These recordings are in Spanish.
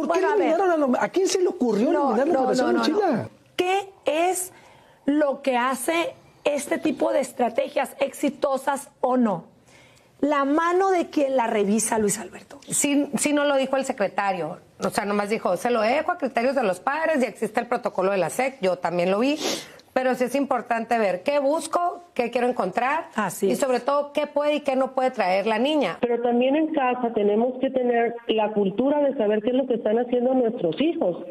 ¿Por qué eliminaron a quién se le ocurrió eliminar la Operación Mochila? ¿Qué es lo que hace este tipo de estrategias exitosas o no? La mano de quien la revisa, Luis Alberto. Sí, no lo dijo el secretario. O sea, nomás dijo, se lo dejo a criterios de los padres y existe el protocolo de la SEC. Yo también lo vi. Pero sí es importante ver qué busco, qué quiero encontrar y sobre todo qué puede y qué no puede traer la niña. Pero también en casa tenemos que tener la cultura de saber qué es lo que están haciendo nuestros hijos.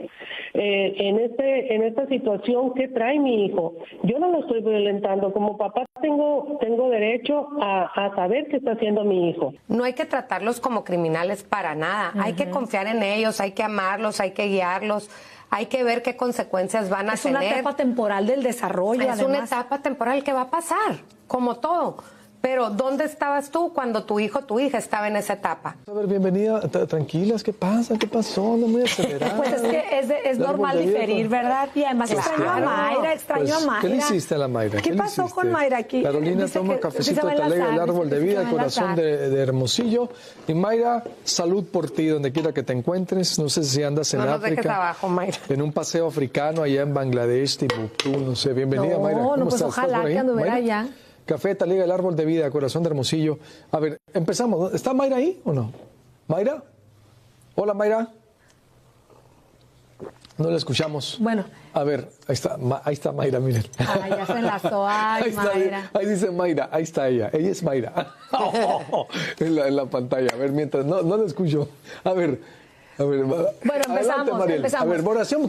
En esta situación, ¿qué trae mi hijo? Yo no lo estoy violentando. Como papá tengo derecho a saber qué está haciendo mi hijo. No hay que tratarlos como criminales para nada. Hay que confiar en ellos, hay que amarlos, hay que guiarlos. Hay que ver qué consecuencias van a tener. Es una etapa temporal del desarrollo, además. Es una etapa temporal que va a pasar, como todo. Pero, ¿dónde estabas tú cuando tu hijo, tu hija estaba en esa etapa? A ver, bienvenida. Tranquilas, ¿qué pasa? ¿Qué pasó? No muy acelerada. Pues es que es normal diferir, ¿verdad? Y además extraño a Mayra, a Mayra. ¿Qué le hiciste a la Mayra? ¿Qué pasó con Mayra aquí? Carolina toma cafecito de Talega, el árbol de vida, el corazón de Hermosillo. Y Mayra, salud por ti, donde quiera que te encuentres. No sé si andas en África. Dejes abajo, Mayra. En un paseo africano allá en Bangladesh, Timbuktu, no sé. Bienvenida, Mayra. No, pues ojalá que anduviera allá. Café, Talega, el árbol de vida, corazón de Hermosillo. A ver, empezamos. ¿Está Mayra ahí o no? ¿Mayra? Hola, Mayra. No la escuchamos. Bueno. A ver, ahí está Mayra, miren. Ay, ya se enlazó. Ay, ahí Mayra. Ahí dice Mayra, ahí está ella. Ella es Mayra. En la pantalla. A ver, mientras, no la escucho. A ver, bueno, empezamos. A ver, oración,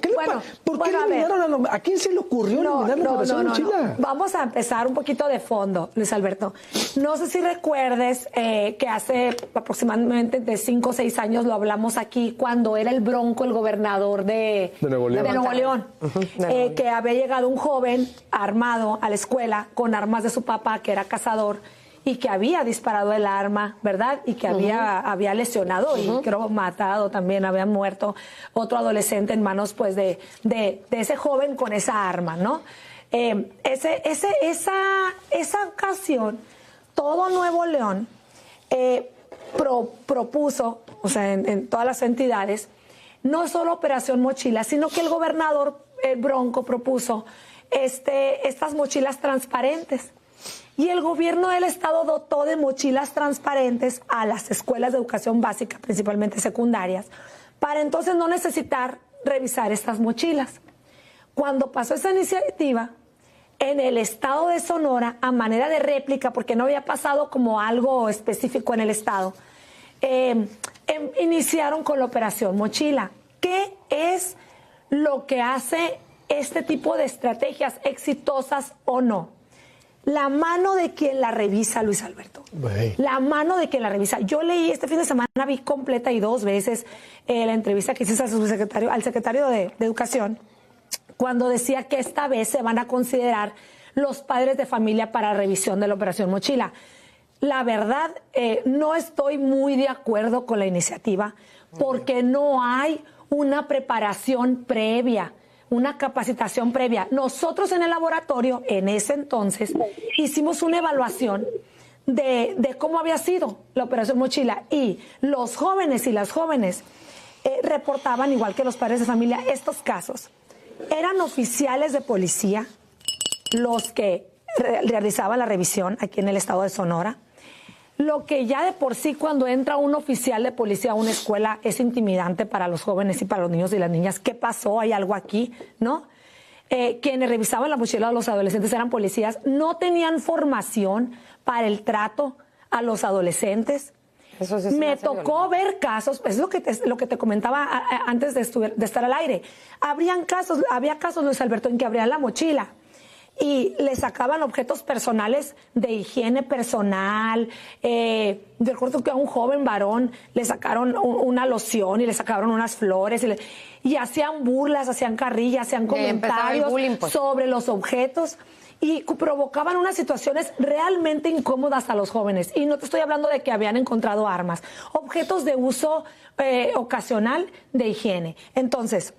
¿por qué eliminaron a quién se le ocurrió eliminar la Operación Mochila? Vamos a empezar un poquito de fondo, Luis Alberto. No sé si recuerdes que hace aproximadamente de 5 o 6 años lo hablamos aquí cuando era el Bronco, el gobernador de Nuevo León. Que había llegado un joven armado a la escuela con armas de su papá, que era cazador, y que había disparado el arma, ¿verdad? Y que había lesionado y creo matado también, había muerto otro adolescente en manos pues de ese joven con esa arma, ¿no? Esa ocasión, todo Nuevo León propuso, o sea, en todas las entidades, no solo Operación Mochila, sino que el gobernador Bronco propuso estas mochilas transparentes. Y el gobierno del estado dotó de mochilas transparentes a las escuelas de educación básica, principalmente secundarias, para entonces no necesitar revisar estas mochilas. Cuando pasó esa iniciativa, en el estado de Sonora, a manera de réplica, porque no había pasado como algo específico en el estado, iniciaron con la Operación Mochila. ¿Qué es lo que hace este tipo de estrategias exitosas o no? La mano de quien la revisa, Luis Alberto. La mano de quien la revisa. Yo leí este fin de semana, vi completa y 2 veces la entrevista que hice al secretario de Educación, cuando decía que esta vez se van a considerar los padres de familia para revisión de la Operación Mochila. La verdad, no estoy muy de acuerdo con la iniciativa porque no hay una preparación previa, una capacitación previa. Nosotros en el laboratorio, en ese entonces, hicimos una evaluación de cómo había sido la Operación Mochila y los jóvenes y las jóvenes reportaban, igual que los padres de familia, estos casos. Eran oficiales de policía los que realizaban la revisión aquí en el estado de Sonora. Lo que ya de por sí cuando entra un oficial de policía a una escuela es intimidante para los jóvenes y para los niños y las niñas. ¿Qué pasó? ¿Hay algo aquí? ¿No? Quienes revisaban la mochila de los adolescentes eran policías. No tenían formación para el trato a los adolescentes. Eso sí me tocó ver casos, es lo que te comentaba antes de estar al aire. Había casos, Luis Alberto, en que abrían la mochila y le sacaban objetos personales de higiene personal. Recuerdo que a un joven varón le sacaron una loción y le sacaron unas flores y hacían burlas, hacían carrillas, hacían comentarios sobre los objetos y provocaban unas situaciones realmente incómodas a los jóvenes. Y no te estoy hablando de que habían encontrado armas, objetos de uso ocasional de higiene. Entonces,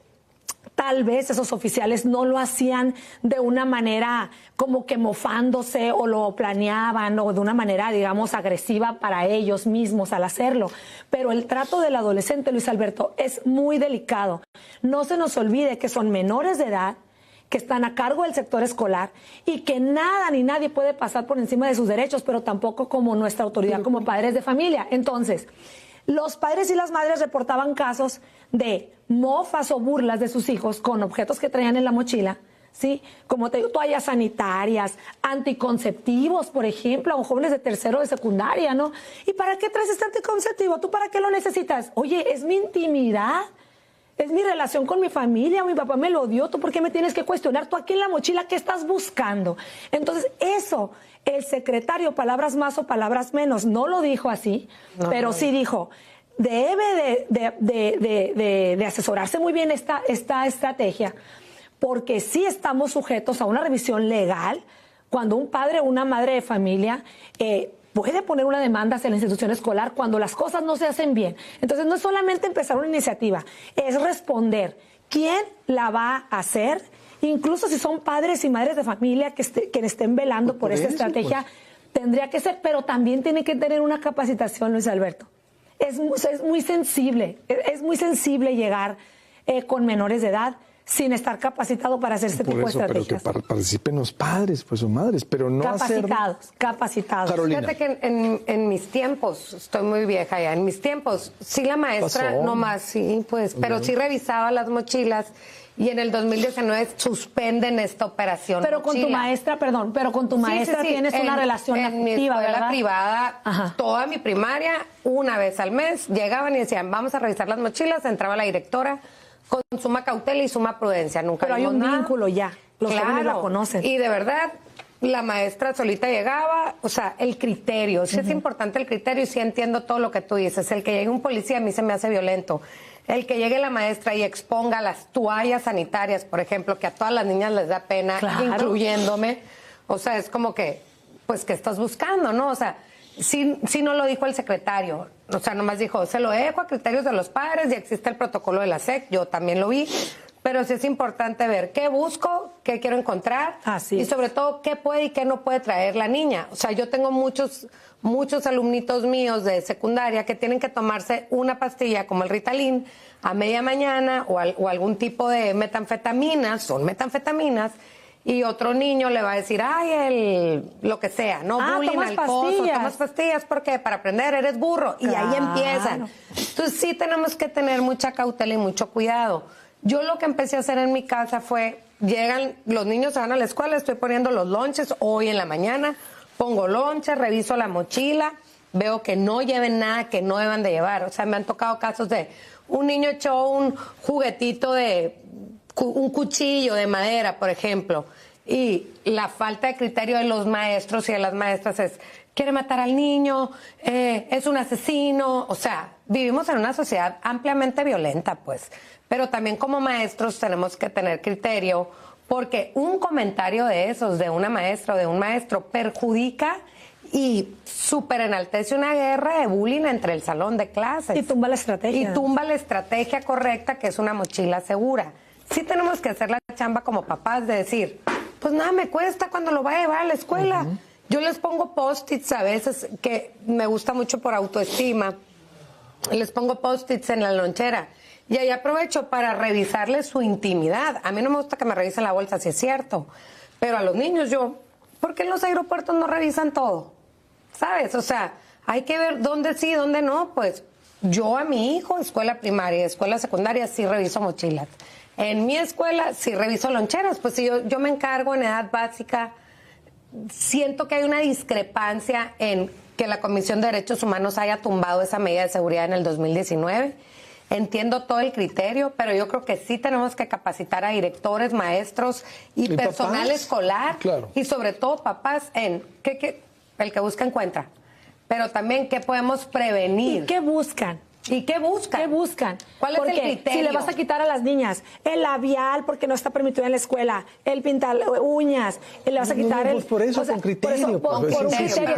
tal vez esos oficiales no lo hacían de una manera como que mofándose o lo planeaban o de una manera, digamos, agresiva para ellos mismos al hacerlo. Pero el trato del adolescente, Luis Alberto, es muy delicado. No se nos olvide que son menores de edad, que están a cargo del sector escolar y que nada ni nadie puede pasar por encima de sus derechos, pero tampoco como nuestra autoridad como padres de familia. Entonces, los padres y las madres reportaban casos de mofas o burlas de sus hijos con objetos que traían en la mochila, ¿sí? Como te digo, toallas sanitarias, anticonceptivos, por ejemplo, a jóvenes de tercero de secundaria, ¿no? ¿Y para qué traes este anticonceptivo? ¿Tú para qué lo necesitas? Oye, es mi intimidad. Es mi relación con mi familia, mi papá me lo dio, ¿tú por qué me tienes que cuestionar? Tú aquí en la mochila, ¿qué estás buscando? Entonces, eso, el secretario, palabras más o palabras menos, no lo dijo así, pero sí dijo, debe de asesorarse muy bien esta estrategia, porque sí estamos sujetos a una revisión legal cuando un padre o una madre de familia puede poner una demanda hacia la institución escolar cuando las cosas no se hacen bien. Entonces, no es solamente empezar una iniciativa, es responder quién la va a hacer, incluso si son padres y madres de familia que estén velando por esta estrategia, tendría que ser, pero también tiene que tener una capacitación, Luis Alberto. Es muy sensible llegar con menores de edad sin estar capacitado para hacer este tipo de estrategias. Pero que participen los padres, pues sus madres, pero no capacitados. Carolina. Fíjate que en mis tiempos, estoy muy vieja ya, en mis tiempos, sí la maestra, no más, sí, pues, pero sí revisaba las mochilas y en el 2019 suspenden esta operación. Pero con mochila. Tu maestra, perdón, pero con tu maestra tienes una relación afectiva, en mi escuela ¿verdad? privada, Ajá. Toda mi primaria, una vez al mes, llegaban y decían, vamos a revisar las mochilas, entraba la directora, con suma cautela y suma prudencia. Nunca pero hay un vínculo ya. Los jóvenes la conocen. Y de verdad, la maestra solita llegaba, o sea, el criterio. Sí es importante el criterio y sí entiendo todo lo que tú dices. El que llegue un policía a mí se me hace violento. El que llegue la maestra y exponga las toallas sanitarias, por ejemplo, que a todas las niñas les da pena, incluyéndome. O sea, es como que, pues, ¿qué estás buscando, no? O sea, sí no lo dijo el secretario, o sea, nomás dijo, se lo dejo a criterios de los padres y existe el protocolo de la SEC, yo también lo vi, pero sí es importante ver qué busco, qué quiero encontrar y sobre todo qué puede y qué no puede traer la niña. O sea, yo tengo muchos alumnitos míos de secundaria que tienen que tomarse una pastilla como el Ritalin a media mañana o algún tipo de metanfetaminas, son metanfetaminas, y otro niño le va a decir, lo que sea, ¿no? Bullying, alcohol, tomas pastillas, porque para aprender eres burro. Y ahí empiezan. Entonces sí tenemos que tener mucha cautela y mucho cuidado. Yo lo que empecé a hacer en mi casa fue, llegan, los niños se van a la escuela, estoy poniendo los lonches, hoy en la mañana, pongo lonches, reviso la mochila, veo que no lleven nada que no deban de llevar. O sea, me han tocado casos de un niño echó un juguetito un cuchillo de madera, por ejemplo, y la falta de criterio de los maestros y de las maestras es, quiere matar al niño, es un asesino. O sea, vivimos en una sociedad ampliamente violenta, pues, pero también como maestros tenemos que tener criterio, porque un comentario de esos, de una maestra o de un maestro, perjudica y súper enaltece una guerra de bullying entre el salón de clases. Y tumba la estrategia. Y tumba la estrategia correcta, que es una mochila segura. Sí tenemos que hacer la chamba como papás de decir, pues nada me cuesta cuando lo vaya a llevar a la escuela. Yo les pongo post-its a veces, que me gusta mucho por autoestima. Les pongo post-its en la lonchera. Y ahí aprovecho para revisarles su intimidad. A mí no me gusta que me revisen la bolsa, si es cierto. Pero a los niños ¿por qué en los aeropuertos no revisan todo? ¿Sabes? O sea, hay que ver dónde sí, dónde no. Pues yo a mi hijo, escuela primaria, escuela secundaria, sí reviso mochilas. En mi escuela sí reviso loncheras, pues si yo me encargo en edad básica, siento que hay una discrepancia en que la Comisión de Derechos Humanos haya tumbado esa medida de seguridad en el 2019. Entiendo todo el criterio, pero yo creo que sí tenemos que capacitar a directores, maestros y personal papás? escolar, y sobre todo papás en el que busca encuentra, pero también qué podemos prevenir. ¿Y qué buscan? ¿Y qué buscan? ¿Qué buscan? ¿Cuál es el criterio? Si le vas a quitar a las niñas el labial porque no está permitido en la escuela, el pintar uñas, le vas a quitar pues por eso, con criterio. Por un criterio,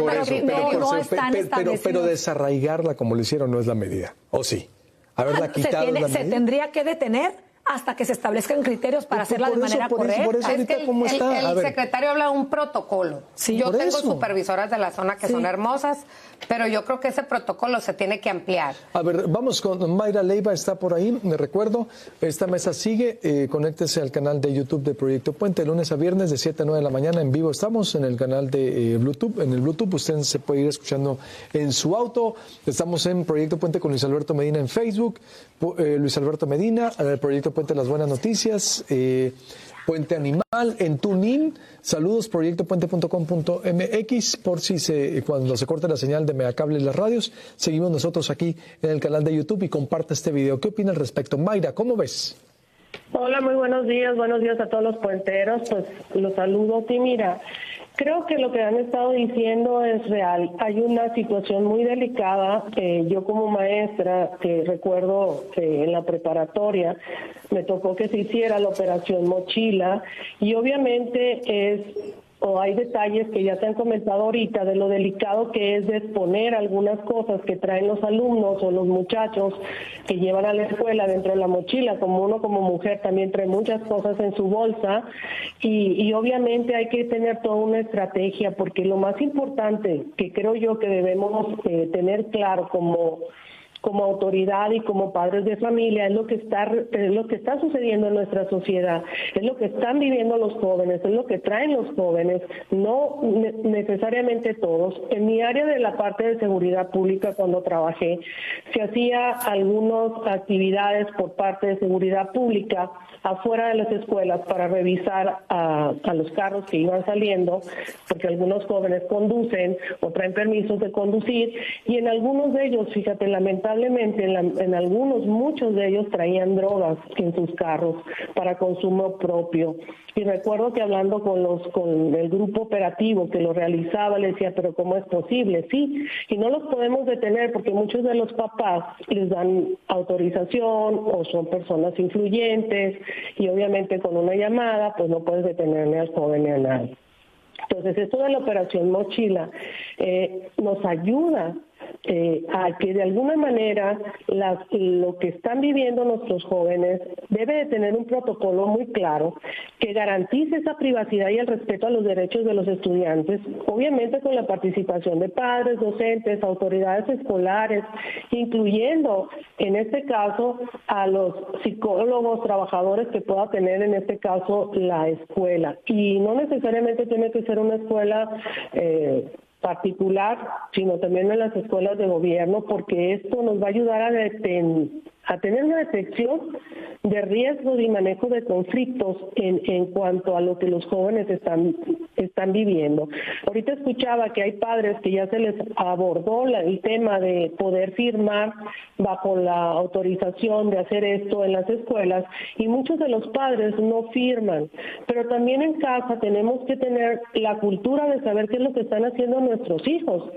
no están establecidos. Pero desarraigarla como lo hicieron no es la medida, ¿o sí? Haberla quitado se tendría que detener hasta que se establezcan criterios para hacerla de manera correcta. Por eso ahorita, ¿cómo está? El secretario habla de un protocolo. Sí, yo tengo supervisoras de la zona que son hermosas, pero yo creo que ese protocolo se tiene que ampliar. A ver, vamos con Mayra Leiva, está por ahí, me recuerdo. Esta mesa sigue, conéctese al canal de YouTube de Proyecto Puente, lunes a viernes de 7 a 9 de la mañana, en vivo estamos en el canal de Bluetooth. En el Bluetooth usted se puede ir escuchando en su auto. Estamos en Proyecto Puente con Luis Alberto Medina en Facebook, Luis Alberto Medina, en el Proyecto Puente Las Buenas Noticias, Puente Animal, en TuneIn. Saludos, proyectopuente.com.mx, por si cuando se corte la señal de Megacable y las radios, seguimos nosotros aquí en el canal de YouTube y comparte este video. ¿Qué opina al respecto? Mayra, ¿cómo ves? Hola, muy buenos días a todos los puenteros, pues los saludo. Sí, mira, creo que lo que han estado diciendo es real. Hay una situación muy delicada. Yo como maestra, que recuerdo en la preparatoria, me tocó que se hiciera la operación Mochila y obviamente hay detalles que ya se han comentado ahorita de lo delicado que es de exponer algunas cosas que traen los alumnos o los muchachos que llevan a la escuela dentro de la mochila, como uno como mujer también trae muchas cosas en su bolsa y obviamente hay que tener toda una estrategia, porque lo más importante que creo yo que debemos tener claro como autoridad y como padres de familia es lo que está sucediendo en nuestra sociedad, es lo que están viviendo los jóvenes, es lo que traen los jóvenes, no necesariamente todos. En mi área de la parte de seguridad pública, cuando trabajé, se hacía algunas actividades por parte de seguridad pública afuera de las escuelas para revisar a los carros que iban saliendo, porque algunos jóvenes conducen o traen permisos de conducir, y en algunos de ellos, fíjate, lamentablemente, en algunos, muchos de ellos traían drogas en sus carros para consumo propio. Y recuerdo que hablando con el grupo operativo que lo realizaba, le decía, pero ¿cómo es posible? Sí, y no los podemos detener porque muchos de los papás les dan autorización o son personas influyentes y obviamente con una llamada pues no puedes detenerle al joven ni a nadie. Entonces, esto de la operación Mochila nos ayuda a que de alguna manera lo que están viviendo nuestros jóvenes debe de tener un protocolo muy claro que garantice esa privacidad y el respeto a los derechos de los estudiantes, obviamente con la participación de padres, docentes, autoridades escolares, incluyendo en este caso a los psicólogos, trabajadores que pueda tener en este caso la escuela. Y no necesariamente tiene que ser una escuela particular, sino también en las escuelas de gobierno, porque esto nos va a ayudar a tener una detección de riesgos y manejo de conflictos en cuanto a lo que los jóvenes están viviendo. Ahorita escuchaba que hay padres que ya se les abordó el tema de poder firmar bajo la autorización de hacer esto en las escuelas, y muchos de los padres no firman, pero también en casa tenemos que tener la cultura de saber qué es lo que están haciendo nuestros hijos.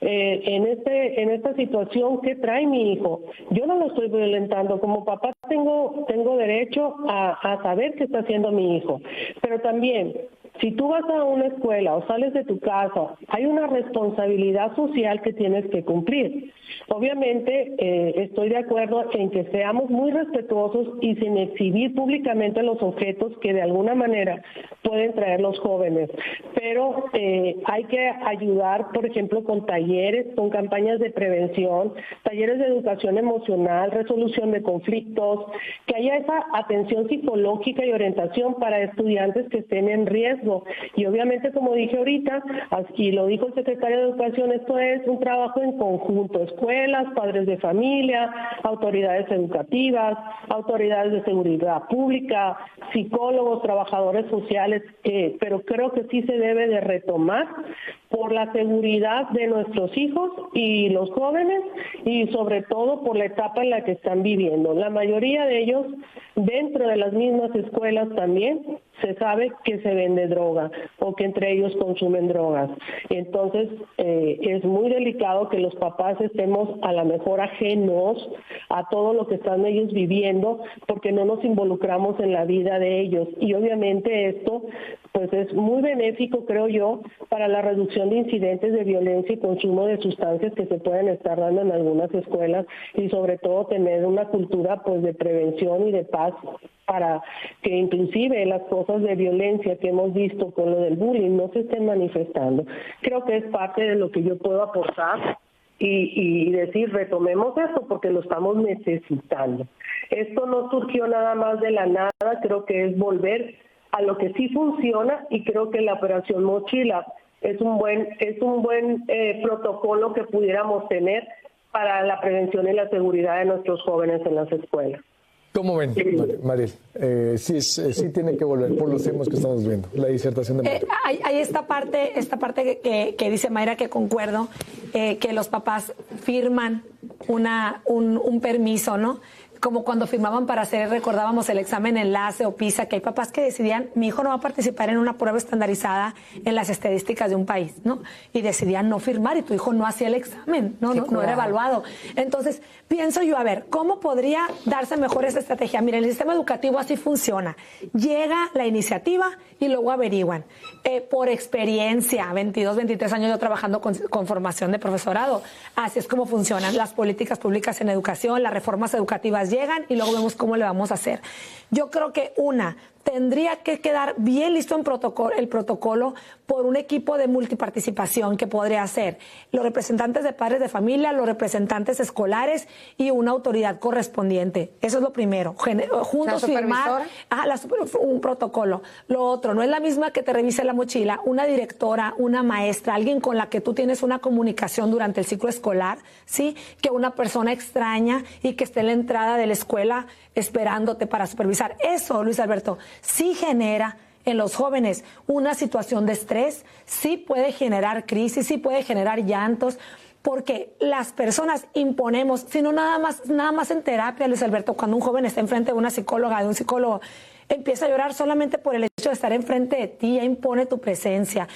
En esta situación, ¿qué trae mi hijo? Yo no lo estoy violentando. Como papá tengo derecho a saber qué está haciendo mi hijo. Pero también, si tú vas a una escuela o sales de tu casa, hay una responsabilidad social que tienes que cumplir. Obviamente, estoy de acuerdo en que seamos muy respetuosos y sin exhibir públicamente los objetos que de alguna manera pueden traer los jóvenes. Pero hay que ayudar, por ejemplo, con talleres, con campañas de prevención, talleres de educación emocional, resolución de conflictos, que haya esa atención psicológica y orientación para estudiantes que estén en riesgo. Y obviamente, como dije ahorita, y lo dijo el secretario de Educación, esto es un trabajo en conjunto, escuelas, padres de familia, autoridades educativas, autoridades de seguridad pública, psicólogos, trabajadores sociales, pero creo que sí se debe de retomar por la seguridad de nuestros hijos y los jóvenes, y sobre todo por la etapa en la que están viviendo. La mayoría de ellos, dentro de las mismas escuelas también, se sabe que se vende droga o que entre ellos consumen drogas. Entonces, es muy delicado que los papás estemos a lo mejor ajenos a todo lo que están ellos viviendo porque no nos involucramos en la vida de ellos. Y obviamente esto pues es muy benéfico, creo yo, para la reducción de incidentes de violencia y consumo de sustancias que se pueden estar dando en algunas escuelas, y sobre todo tener una cultura pues de prevención y de paz, para que inclusive las cosas de violencia que hemos visto con lo del bullying no se estén manifestando. Creo que es parte de lo que yo puedo aportar y decir, retomemos esto porque lo estamos necesitando. Esto no surgió nada más de la nada, creo que es volver a lo que sí funciona, y creo que la Operación Mochila es un buen protocolo que pudiéramos tener para la prevención y la seguridad de nuestros jóvenes en las escuelas. ¿Cómo ven, Mariel? Sí tiene que volver por los temas que estamos viendo, la disertación de Mayra. Hay esta parte que dice Mayra, que concuerdo, que los papás firman un permiso, ¿no? Como cuando firmaban para hacer, recordábamos, el examen enlace o PISA, que hay papás que decidían, mi hijo no va a participar en una prueba estandarizada en las estadísticas de un país, ¿no? Y decidían no firmar, y tu hijo no hacía el examen, no era evaluado. Entonces, pienso yo, a ver, ¿cómo podría darse mejor esa estrategia? Mira, el sistema educativo así funciona. Llega la iniciativa y luego averiguan. Por experiencia, 22, 23 años yo trabajando con formación de profesorado, así es como funcionan las políticas públicas en educación, las reformas educativas llegan y luego vemos cómo le vamos a hacer. Yo creo que tendría que quedar bien listo el protocolo por un equipo de multiparticipación que podría ser los representantes de padres de familia, los representantes escolares y una autoridad correspondiente. Eso es lo primero. Juntos firmar un protocolo. Lo otro, no es la misma que te revise la mochila, una directora, una maestra, alguien con la que tú tienes una comunicación durante el ciclo escolar, ¿sí? Que una persona extraña y que esté en la entrada de la escuela esperándote para supervisar. Eso, Luis Alberto, sí genera en los jóvenes una situación de estrés, sí puede generar crisis, sí puede generar llantos, porque las personas imponemos, sino nada más en terapia, Luis Alberto, cuando un joven está enfrente de una psicóloga, de un psicólogo, empieza a llorar solamente por el hecho de estar enfrente de ti, ya impone tu presencia.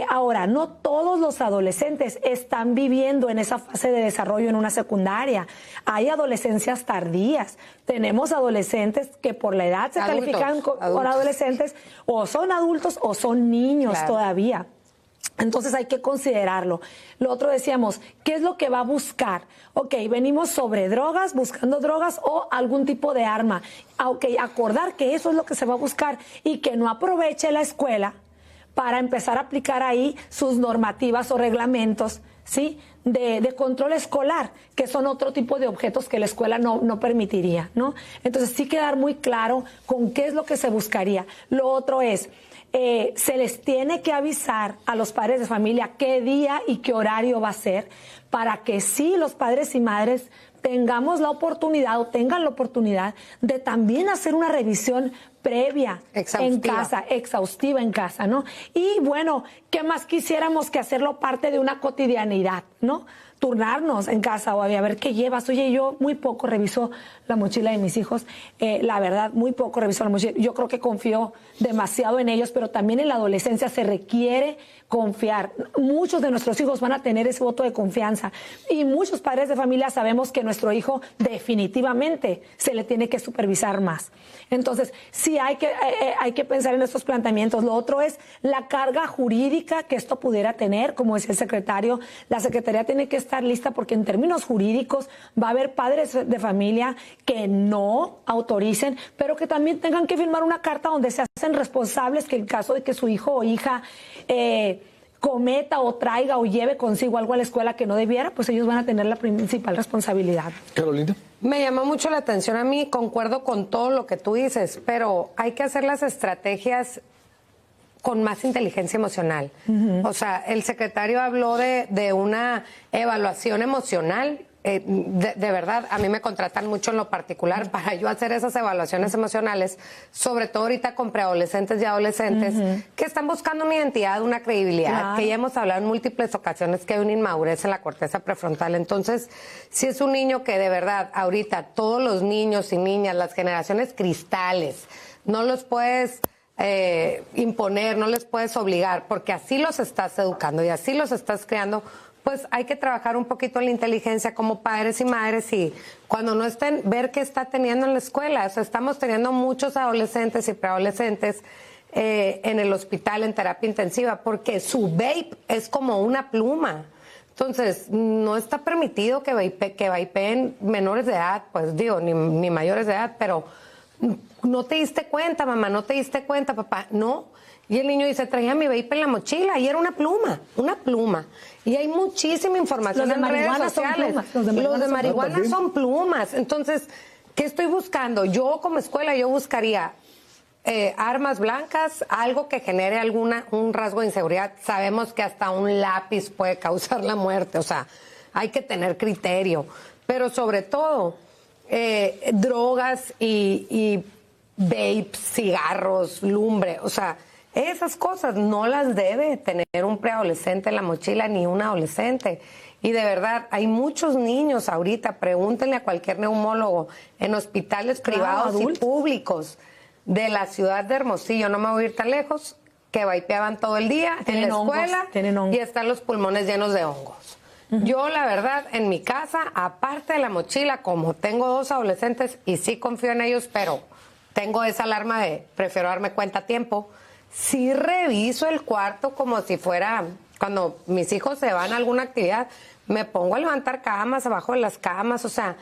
Ahora, no todos los adolescentes están viviendo en esa fase de desarrollo en una secundaria. Hay adolescencias tardías. Tenemos adolescentes que por la edad se califican con adolescentes, o son adultos o son niños todavía. Entonces hay que considerarlo. Lo otro decíamos, ¿qué es lo que va a buscar? Ok, venimos sobre drogas, buscando drogas o algún tipo de arma. Ok, acordar que eso es lo que se va a buscar y que no aproveche la escuela para empezar a aplicar ahí sus normativas o reglamentos, ¿sí? De control escolar, que son otro tipo de objetos que la escuela no permitiría, ¿no? Entonces sí quedar muy claro con qué es lo que se buscaría. Lo otro es, se les tiene que avisar a los padres de familia qué día y qué horario va a ser, para que sí los padres y madres tengamos la oportunidad o tengan la oportunidad de también hacer una revisión previa en casa, exhaustiva en casa, ¿no? Y bueno, ¿qué más quisiéramos que hacerlo parte de una cotidianidad, ¿no? Turnarnos en casa o a ver qué llevas. Oye, yo muy poco reviso la mochila de mis hijos, la verdad, muy poco reviso la mochila. Yo creo que confío demasiado en ellos, pero también en la adolescencia se requiere confiar. Muchos de nuestros hijos van a tener ese voto de confianza y muchos padres de familia sabemos que nuestro hijo definitivamente se le tiene que supervisar más. Entonces, sí hay que pensar en estos planteamientos. Lo otro es la carga jurídica que esto pudiera tener, como decía el secretario. La Secretaría tiene que estar lista porque en términos jurídicos va a haber padres de familia que no autoricen, pero que también tengan que firmar una carta donde se hacen responsables que en caso de que su hijo o hija cometa o traiga o lleve consigo algo a la escuela que no debiera, pues ellos van a tener la principal responsabilidad. Carolina. Me llamó mucho la atención a mí, concuerdo con todo lo que tú dices, pero hay que hacer las estrategias con más inteligencia emocional. O sea, el secretario habló de una evaluación emocional. De verdad, a mí me contratan mucho en lo particular para yo hacer esas evaluaciones emocionales, sobre todo ahorita con preadolescentes y adolescentes que están buscando una identidad, una credibilidad, que ya hemos hablado en múltiples ocasiones que hay una inmadurez en la corteza prefrontal. Entonces, si es un niño que de verdad, ahorita todos los niños y niñas, las generaciones cristales, no los puedes imponer, no les puedes obligar, porque así los estás educando y así los estás creando, pues hay que trabajar un poquito en la inteligencia como padres y madres y cuando no estén, ver qué está teniendo en la escuela. O sea, estamos teniendo muchos adolescentes y preadolescentes en el hospital en terapia intensiva, porque su vape es como una pluma. Entonces, no está permitido que vapeen menores de edad, pues digo, ni mayores de edad, pero no te diste cuenta, mamá, no te diste cuenta, papá, no. Y el niño dice, traía mi vape en la mochila y era una pluma. Y hay muchísima información en redes sociales. Los de marihuana son plumas. Entonces, ¿qué estoy buscando? Yo como escuela, yo buscaría armas blancas, algo que genere un rasgo de inseguridad. Sabemos que hasta un lápiz puede causar la muerte, o sea, hay que tener criterio. Pero sobre todo, drogas y vapes, cigarros, lumbre, o sea, esas cosas no las debe tener un preadolescente en la mochila ni un adolescente. Y de verdad, hay muchos niños ahorita, pregúntenle a cualquier neumólogo, en hospitales privados y públicos de la ciudad de Hermosillo, no me voy a ir tan lejos, que vapeaban todo el día en la escuela y están los pulmones llenos de hongos. Yo, la verdad, en mi casa, aparte de la mochila, como tengo 2 adolescentes y sí confío en ellos, pero tengo esa alarma de prefiero darme cuenta a tiempo, sí reviso el cuarto como si fuera, cuando mis hijos se van a alguna actividad, me pongo a levantar camas, abajo de las camas, o sea,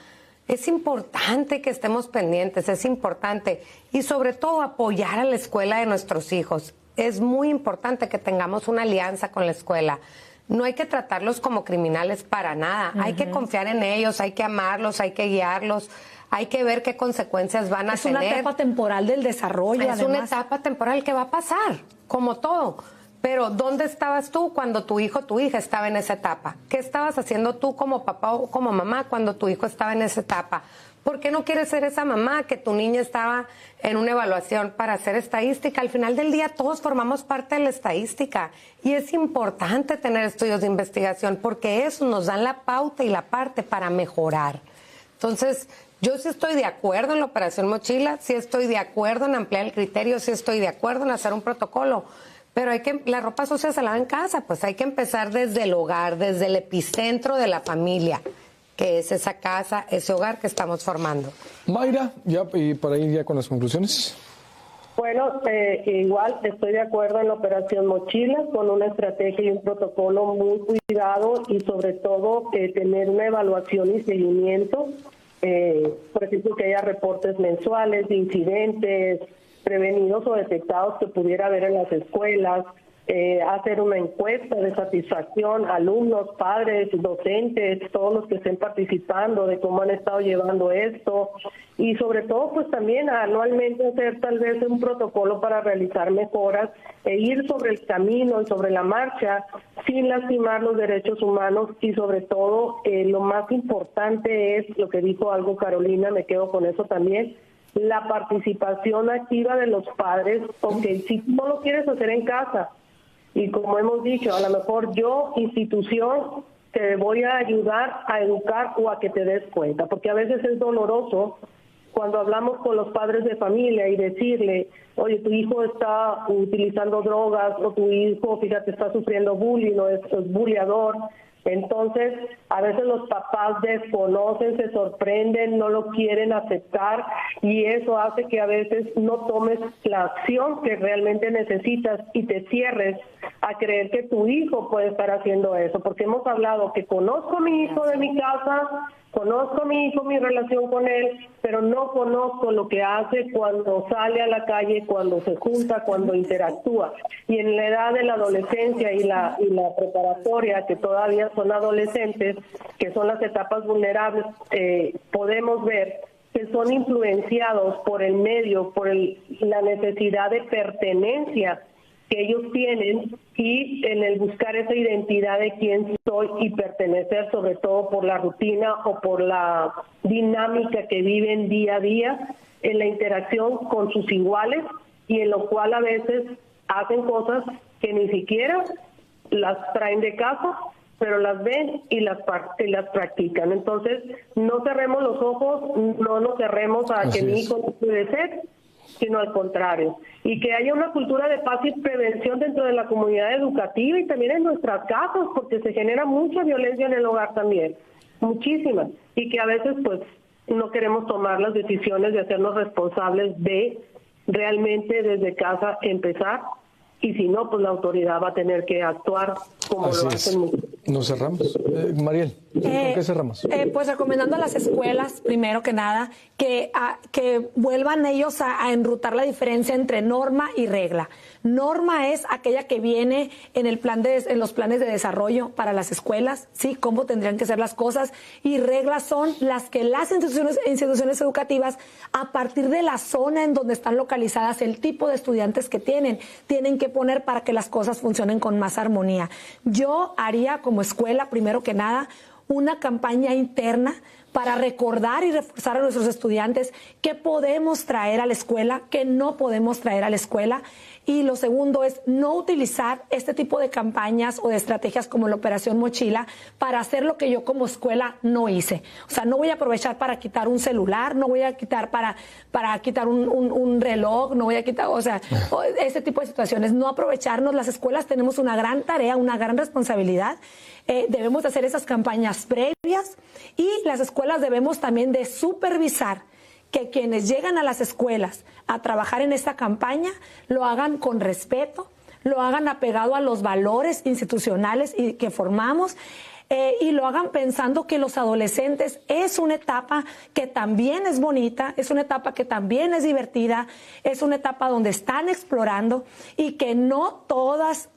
es importante que estemos pendientes, es importante. Y sobre todo apoyar a la escuela de nuestros hijos. Es muy importante que tengamos una alianza con la escuela. No hay que tratarlos como criminales para nada. Hay que confiar en ellos, hay que amarlos, hay que guiarlos. Hay que ver qué consecuencias van a tener. Es una etapa temporal del desarrollo, además. Es una etapa temporal que va a pasar, como todo. Pero, ¿dónde estabas tú cuando tu hijo o tu hija estaba en esa etapa? ¿Qué estabas haciendo tú como papá o como mamá cuando tu hijo estaba en esa etapa? ¿Por qué no quieres ser esa mamá que tu niña estaba en una evaluación para hacer estadística? Al final del día todos formamos parte de la estadística y es importante tener estudios de investigación porque eso nos dan la pauta y la parte para mejorar. Entonces, yo sí estoy de acuerdo en la Operación Mochila, sí estoy de acuerdo en ampliar el criterio, sí estoy de acuerdo en hacer un protocolo, pero la ropa sucia se lava en casa, pues hay que empezar desde el hogar, desde el epicentro de la familia, que es esa casa, ese hogar que estamos formando. Mayra, ya y para ir ya con las conclusiones. Bueno, igual estoy de acuerdo en la Operación Mochila, con una estrategia y un protocolo muy cuidado y sobre todo tener una evaluación y seguimiento. Por ejemplo, que haya reportes mensuales de incidentes prevenidos o detectados que pudiera haber en las escuelas, hacer una encuesta de satisfacción, alumnos, padres, docentes, todos los que estén participando de cómo han estado llevando esto y sobre todo pues también anualmente hacer tal vez un protocolo para realizar mejoras e ir sobre el camino y sobre la marcha sin lastimar los derechos humanos y sobre todo lo más importante es lo que dijo algo Carolina, me quedo con eso también, la participación activa de los padres, porque si no lo quieres hacer en casa, y como hemos dicho, a lo mejor yo, institución, te voy a ayudar a educar o a que te des cuenta, porque a veces es doloroso cuando hablamos con los padres de familia y decirle, oye, tu hijo está utilizando drogas, o tu hijo, fíjate, está sufriendo bullying, o es bulliador. Entonces, a veces los papás desconocen, se sorprenden, no lo quieren aceptar y eso hace que a veces no tomes la acción que realmente necesitas y te cierres a creer que tu hijo puede estar haciendo eso. Porque hemos hablado que conozco a mi hijo de mi casa, conozco a mi hijo, mi relación con él, pero no conozco lo que hace cuando sale a la calle, cuando se junta, cuando interactúa. Y en la edad de la adolescencia y la preparatoria, que todavía son adolescentes, que son las etapas vulnerables, podemos ver que son influenciados por el medio, por la necesidad de pertenencia que ellos tienen y en el buscar esa identidad de quién soy y pertenecer sobre todo por la rutina o por la dinámica que viven día a día en la interacción con sus iguales y en lo cual a veces hacen cosas que ni siquiera las traen de casa, pero las ven y las practican. Entonces, no cerremos los ojos, no nos cerremos a que mi hijo no puede ser, sino al contrario. Y que haya una cultura de paz y prevención dentro de la comunidad educativa y también en nuestras casas, porque se genera mucha violencia en el hogar también, muchísima. Y que a veces, pues, no queremos tomar las decisiones de hacernos responsables de realmente desde casa empezar, y si no, pues la autoridad va a tener que actuar como Así lo es. hacen muchos. Nos cerramos. Mariel, ¿con qué cerramos? Pues recomendando a las escuelas, primero que nada, que vuelvan ellos a enrutar la diferencia entre norma y regla. Norma es aquella que viene en los planes de desarrollo para las escuelas, sí, cómo tendrían que ser las cosas, y reglas son las que las instituciones educativas, a partir de la zona en donde están localizadas, el tipo de estudiantes que tienen que poner para que las cosas funcionen con más armonía. Yo haría como escuela, primero que nada, una campaña interna para recordar y reforzar a nuestros estudiantes qué podemos traer a la escuela, qué no podemos traer a la escuela. Y lo segundo es no utilizar este tipo de campañas o de estrategias como la Operación Mochila para hacer lo que yo como escuela no hice. O sea, no voy a aprovechar para quitar un celular, no voy a quitar para quitar un reloj, no voy a quitar, o sea, ese tipo de situaciones. No aprovecharnos. Las escuelas tenemos una gran tarea, una gran responsabilidad. Debemos de hacer esas campañas previas, y las escuelas debemos también de supervisar que quienes llegan a las escuelas a trabajar en esta campaña lo hagan con respeto, lo hagan apegado a los valores institucionales y que formamos, y lo hagan pensando que los adolescentes es una etapa que también es bonita, es una etapa que también es divertida, es una etapa donde están explorando, y que no todas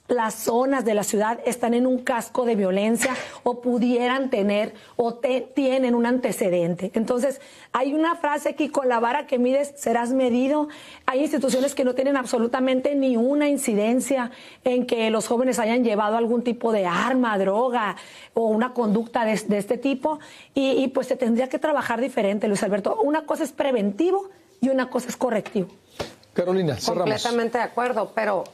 las zonas de la ciudad están en un casco de violencia o pudieran tener o tienen un antecedente. Entonces, hay una frase aquí: con la vara que mides serás medido. Hay instituciones que no tienen absolutamente ni una incidencia en que los jóvenes hayan llevado algún tipo de arma, droga o una conducta de este tipo, y pues se tendría que trabajar diferente, Luis Alberto. Una cosa es preventivo y una cosa es correctivo. Carolina, cerramos. Completamente de acuerdo, pero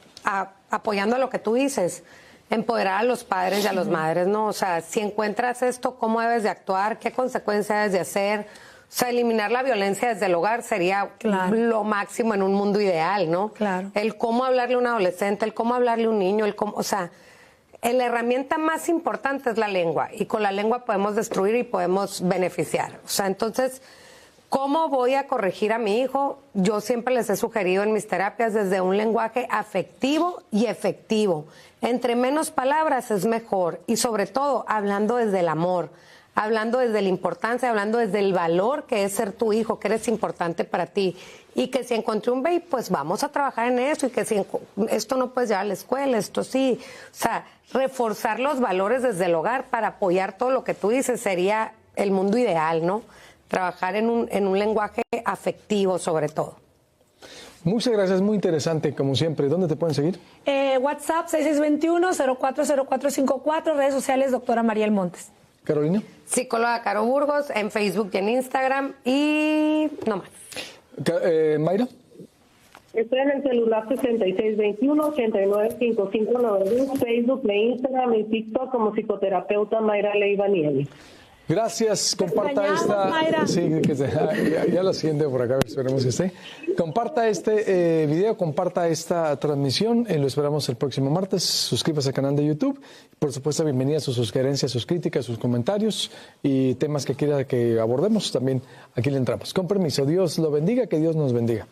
apoyando lo que tú dices, empoderar a los padres y a las madres, ¿no? O sea, si encuentras esto, ¿cómo debes de actuar? ¿Qué consecuencias debes de hacer? O sea, eliminar la violencia desde el hogar sería lo máximo en un mundo ideal, ¿no? Claro. El cómo hablarle a un adolescente, el cómo hablarle a un niño, o sea, la herramienta más importante es la lengua, y con la lengua podemos destruir y podemos beneficiar. O sea, entonces, ¿cómo voy a corregir a mi hijo? Yo siempre les he sugerido en mis terapias desde un lenguaje afectivo y efectivo. Entre menos palabras es mejor, y sobre todo hablando desde el amor, hablando desde la importancia, hablando desde el valor que es ser tu hijo, que eres importante para ti. Y que si encontré un baby, pues vamos a trabajar en eso, y que si esto no puedes llevar a la escuela, esto sí. O sea, reforzar los valores desde el hogar para apoyar todo lo que tú dices sería el mundo ideal, ¿no? Trabajar en un lenguaje afectivo sobre todo. Muchas gracias, muy interesante como siempre. ¿Dónde te pueden seguir? WhatsApp 6621-040454, redes sociales doctora Mariel Montes. Carolina. Psicóloga Caro Burgos, en Facebook y en Instagram, y no más. Mayra. Estoy en el celular 6621-895592, Facebook, Instagram y TikTok como psicoterapeuta Mayra Leiva Nieves. Gracias, comparta esta. Mayra. Sí, ya la siguiente por acá, esperemos que esté. Comparta este video, comparta esta transmisión. Lo esperamos el próximo martes. Suscríbase al canal de YouTube. Por supuesto, bienvenidas sus sugerencias, sus críticas, sus comentarios y temas que quiera que abordemos. También aquí le entramos. Con permiso, Dios lo bendiga, que Dios nos bendiga.